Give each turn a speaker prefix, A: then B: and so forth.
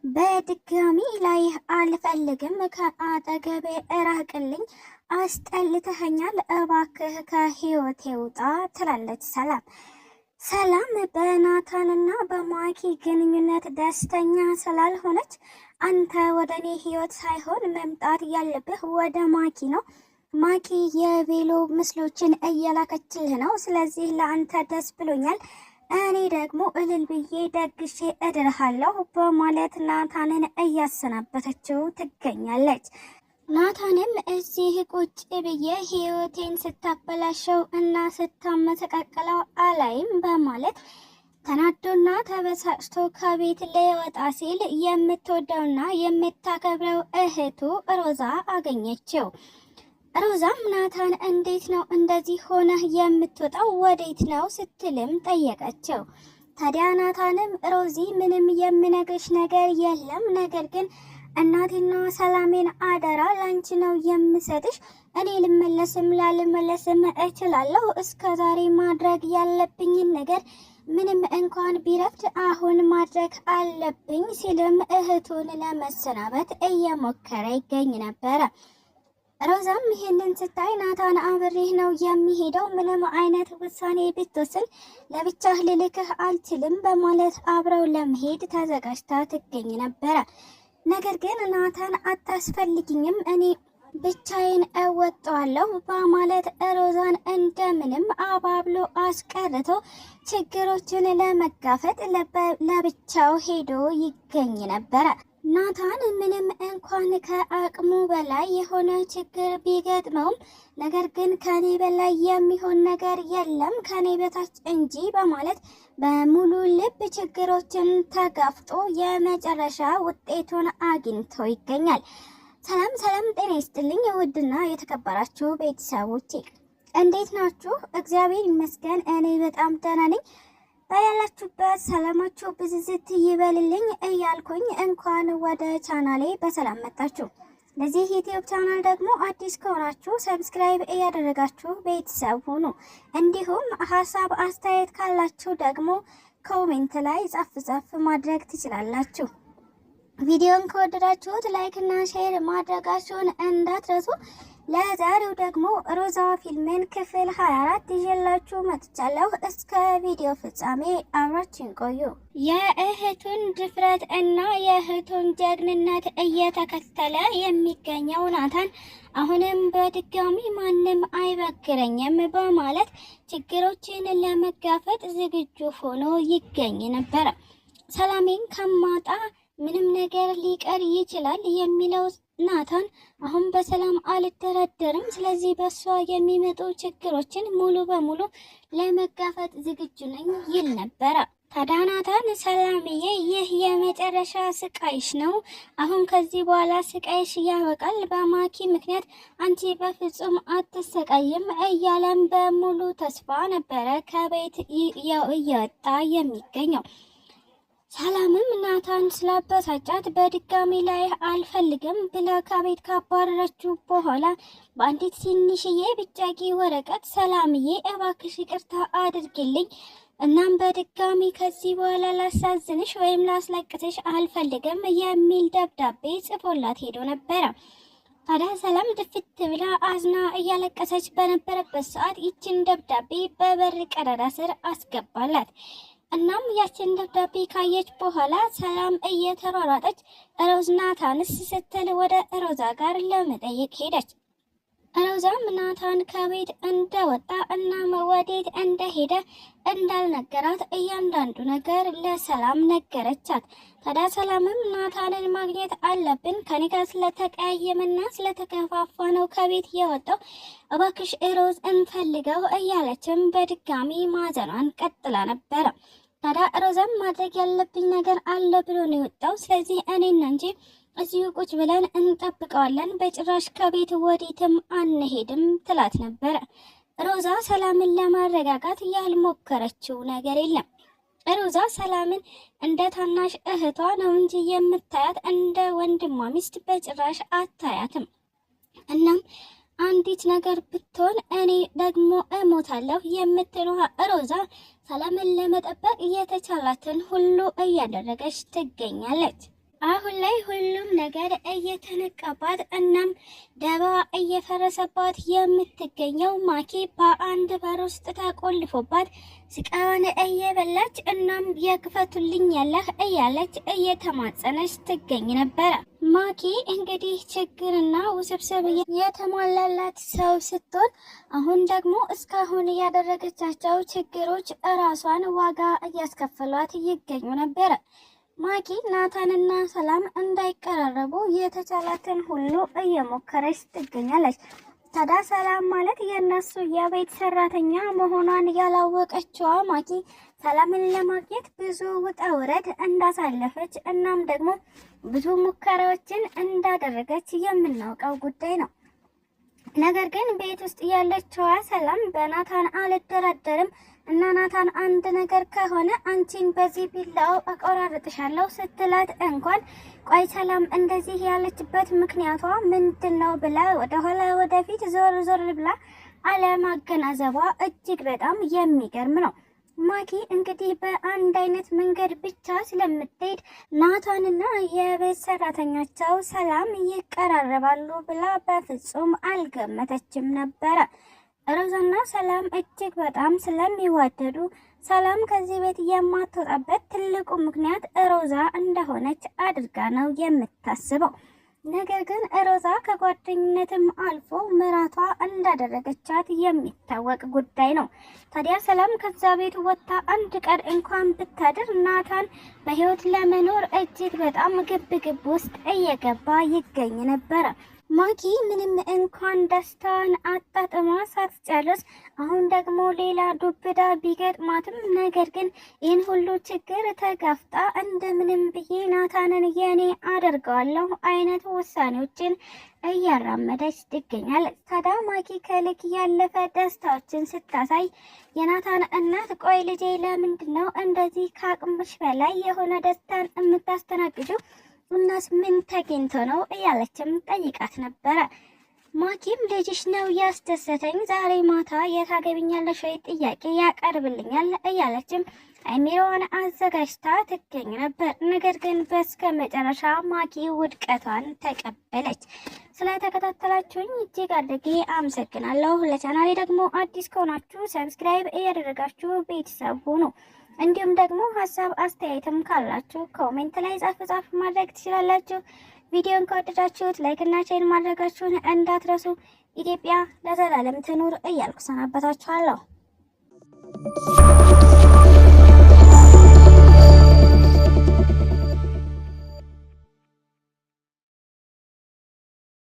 A: በድጋሚ ላይ አልፈልግም፣ ከአጠገቤ እራቅልኝ፣ አስጠልተኸኛል፣ እባክህ ከህይወቴ ውጣ ትላለች ሰላም። ሰላም በናታንና በማኪ ግንኙነት ደስተኛ ስላልሆነች አንተ ወደ እኔ ህይወት ሳይሆን መምጣት ያለብህ ወደ ማኪ ነው። ማኪ የቬሎ ምስሎችን እየላከችልህ ነው። ስለዚህ ለአንተ ደስ ብሎኛል፣ እኔ ደግሞ እልል ብዬ ደግሼ እድርሃለሁ በማለት ናታንን እያሰናበተችው ትገኛለች። ናታንም እዚህ ቁጭ ብዬ ህይወቴን ስታበላሸው እና ስታመሰቃቀለው አላይም በማለት ተናዶና ተበሳጭቶ ከቤት ሊወጣ ሲል የምትወደውና የምታከብረው እህቱ ሮዛ አገኘችው። ሮዛም ናታን እንዴት ነው እንደዚህ ሆነህ የምትወጣው ወዴት ነው ስትልም ጠየቀችው። ታዲያ ናታንም ሮዚ ምንም የምነግርሽ ነገር የለም፣ ነገር ግን እናቴና ሰላሜን አደራ ላንቺ ነው የምሰጥሽ። እኔ ልመለስም ላልመለስም እችላለሁ። እስከ ዛሬ ማድረግ ያለብኝን ነገር ምንም እንኳን ቢረፍድ አሁን ማድረግ አለብኝ ሲልም እህቱን ለመሰናበት እየሞከረ ይገኝ ነበረ። ሮዛም ይህንን ስታይ ናታን አብሬህ ነው የሚሄደው፣ ምንም አይነት ውሳኔ ብትወስን ለብቻህ ልልክህ አልችልም በማለት አብረው ለመሄድ ተዘጋጅታ ትገኝ ነበረ። ነገር ግን ናታን አታስፈልጊኝም፣ እኔ ብቻዬን እወጣዋለሁ በማለት ሮዛን እንደምንም አባብሎ አስቀርቶ ችግሮችን ለመጋፈጥ ለብቻው ሄዶ ይገኝ ነበረ። ናታን ምንም እንኳን ከአቅሙ በላይ የሆነ ችግር ቢገጥመውም ነገር ግን ከኔ በላይ የሚሆን ነገር የለም ከኔ በታች እንጂ በማለት በሙሉ ልብ ችግሮችን ተጋፍጦ የመጨረሻ ውጤቱን አግኝቶ ይገኛል። ሰላም ሰላም፣ ጤና ይስጥልኝ ውድና የተከበራችሁ ቤተሰቦቼ እንዴት ናችሁ? እግዚአብሔር ይመስገን እኔ በጣም ደህና ነኝ። በያላችሁበት ሰላማችሁ ብዝዝት ይበልልኝ እያልኩኝ እንኳን ወደ ቻናሌ በሰላም መጣችሁ። ለዚህ ዩቲዩብ ቻናል ደግሞ አዲስ ከሆናችሁ ሰብስክራይብ እያደረጋችሁ ቤተሰብ ሁኑ። እንዲሁም ሀሳብ አስተያየት ካላችሁ ደግሞ ኮሜንት ላይ ጻፍ ማድረግ ትችላላችሁ። ቪዲዮን ከወደዳችሁት ላይክ እና ሼር ማድረጋችሁን እንዳትረሱ። ለዛሬው ደግሞ ሮዛ ፊልምን ክፍል 24 ይዤላችሁ መጥቻለሁ። እስከ ቪዲዮ ፍጻሜ አብራችን ቆዩ። የእህቱን ድፍረት እና የእህቱን ጀግንነት እየተከተለ የሚገኘው ናታን አሁንም በድጋሚ ማንም አይበግረኝም በማለት ችግሮችን ለመጋፈጥ ዝግጁ ሆኖ ይገኝ ነበር። ሰላሜን ከማጣ ምንም ነገር ሊቀር ይችላል የሚለው ናታን አሁን በሰላም አልደራደርም፣ ስለዚህ በሷ የሚመጡ ችግሮችን ሙሉ በሙሉ ለመጋፈጥ ዝግጁ ነኝ ይል ነበረ። ታዲያ ናታን ሰላምዬ ይህ የመጨረሻ ስቃይሽ ነው፣ አሁን ከዚህ በኋላ ስቃይሽ ያበቃል፣ በማኪ ምክንያት አንቺ በፍጹም አትሰቃይም እያለም በሙሉ ተስፋ ነበረ ከቤት እየወጣ የሚገኘው። ሰላምም ናታን ስላበሳጫት በድጋሚ ላይ አልፈልግም ብላ ከቤት ካባረረችው በኋላ በአንዲት ትንሽዬ ብጫቂ ወረቀት ሰላምዬ እባክሽ ይቅርታ አድርግልኝ፣ እናም በድጋሚ ከዚህ በኋላ ላሳዝንሽ ወይም ላስለቅስሽ አልፈልግም የሚል ደብዳቤ ጽፎላት ሄዶ ነበረ። ታዲያ ሰላም ድፍት ብላ አዝና እያለቀሰች በነበረበት ሰዓት ይችን ደብዳቤ በበር ቀዳዳ ስር አስገባላት። እናም ያችን ደብዳቤ ካየች በኋላ ሰላም እየተሯሯጠች ሮዝ ናታንስ ስትል ወደ ሮዛ ጋር ለመጠየቅ ሄደች። ሮዛም ናታን ከቤት እንደወጣ እና ወዴት እንደሄደ እንዳልነገራት እያንዳንዱ ነገር ለሰላም ነገረቻት። ታዲያ ሰላምም ናታንን ማግኘት አለብን፣ ከኔ ጋር ስለተቀያየምና ስለተከፋፋ ነው ከቤት የወጣው፣ እባክሽ ሮዝ እንፈልገው እያለችም በድጋሚ ማዘኗን ቀጥላ ነበረ። ታዲያ ሮዛም ማድረግ ያለብኝ ነገር አለ ብሎ ነው የወጣው፣ ስለዚህ እኔና እንጂ እዚሁ ቁጭ ብለን እንጠብቀዋለን፣ በጭራሽ ከቤት ወዴትም አንሄድም ትላት ነበረ። ሮዛ ሰላምን ለማረጋጋት ያልሞከረችው ነገር የለም። ሮዛ ሰላምን እንደ ታናሽ እህቷ ነው እንጂ የምታያት እንደ ወንድሟ ሚስት በጭራሽ አታያትም። እናም አንዲት ነገር ብትሆን እኔ ደግሞ እሞታለሁ የምትለዋ ሮዛ ሰላምን ለመጠበቅ የተቻላትን ሁሉ እያደረገች ትገኛለች። አሁን ላይ ሁሉም ነገር እየተነቃባት እናም ደባዋ እየፈረሰባት የምትገኘው ማኪ በአንድ በር ውስጥ ተቆልፎባት ስቃዋን እየበላች እናም የክፈቱልኝ ያለህ እያለች እየተማጸነች ትገኝ ነበረ። ማኪ እንግዲህ ችግርና ውስብስብ የተሟላላት ሰው ስትሆን አሁን ደግሞ እስካሁን ያደረገቻቸው ችግሮች እራሷን ዋጋ እያስከፈሏት ይገኙ ነበረ። ማኪ ናታንና ሰላም እንዳይቀራረቡ የተቻላትን ሁሉ እየሞከረች ትገኛለች። ታዲያ ሰላም ማለት የእነሱ የቤት ሰራተኛ መሆኗን ያላወቀችዋ ማኪ ሰላምን ለማግኘት ብዙ ውጣ ውረድ እንዳሳለፈች እናም ደግሞ ብዙ ሙከራዎችን እንዳደረገች የምናውቀው ጉዳይ ነው። ነገር ግን ቤት ውስጥ ያለችዋ ሰላም በናታን አልደራደርም እና ናታን አንድ ነገር ከሆነ አንቺን በዚህ ቢላው አቆራርጥሻለሁ ስትላት እንኳን ቆይ ሰላም እንደዚህ ያለችበት ምክንያቷ ምንድነው ብላ ወደኋላ ወደፊት ዞር ዞር ብላ አለማገናዘቧ እጅግ በጣም የሚገርም ነው። ማኪ እንግዲህ በአንድ አይነት መንገድ ብቻ ስለምትሄድ ናታንና የቤት ሰራተኛቸው ሰላም ይቀራረባሉ ብላ በፍጹም አልገመተችም ነበረ። ሮዛና ሰላም እጅግ በጣም ስለሚዋደዱ ሰላም ከዚህ ቤት የማትወጣበት ትልቁ ምክንያት ሮዛ እንደሆነች አድርጋ ነው የምታስበው። ነገር ግን ሮዛ ከጓደኝነትም አልፎ ምራቷ እንዳደረገቻት የሚታወቅ ጉዳይ ነው። ታዲያ ሰላም ከዛ ቤት ወጥታ አንድ ቀን እንኳን ብታድር ናታን በህይወት ለመኖር እጅግ በጣም ግብ ግብ ውስጥ እየገባ ይገኝ ነበረ። ማኪ ምንም እንኳን ደስታን አጣጥማ ሳትጨርስ አሁን ደግሞ ሌላ ዱብዳ ቢገጥማትም ነገር ግን ይህን ሁሉ ችግር ተጋፍጣ እንደምንም ብዬ ናታንን የኔ አደርገዋለሁ አይነት ውሳኔዎችን እያራመደች ትገኛለች። ታዲያ ማኪ ከልክ ያለፈ ደስታዎችን ስታሳይ የናታን እናት ቆይ ልጄ ለምንድን ነው እንደዚህ ከአቅምሽ በላይ የሆነ ደስታን የምታስተናግጂው? እናስ ምን ተገኝቶ ነው እያለችም ጠይቃት ነበረ። ማኪም ልጅሽ ነው ያስደሰተኝ፣ ዛሬ ማታ የታገቢኛለሽ ወይ ጥያቄ ያቀርብልኛል እያለችም አይሚሮዋን አዘጋጅታ ትገኝ ነበር። ነገር ግን በስከ መጨረሻ ማኪ ውድቀቷን ተቀበለች። ስለተከታተላችሁኝ እጅግ አድርጌ አመሰግናለሁ። ለቻናሌ ደግሞ አዲስ ከሆናችሁ ሰብስክራይብ እያደረጋችሁ ቤተሰብ ሁኑ። እንዲሁም ደግሞ ሀሳብ አስተያየትም ካላችሁ ኮሜንት ላይ ጻፍ ማድረግ ትችላላችሁ። ቪዲዮን ከወደዳችሁት ላይክ እና ሼር ማድረጋችሁን እንዳትረሱ። ኢትዮጵያ ለዘላለም ትኑር እያልኩ ሰናበታችኋለሁ።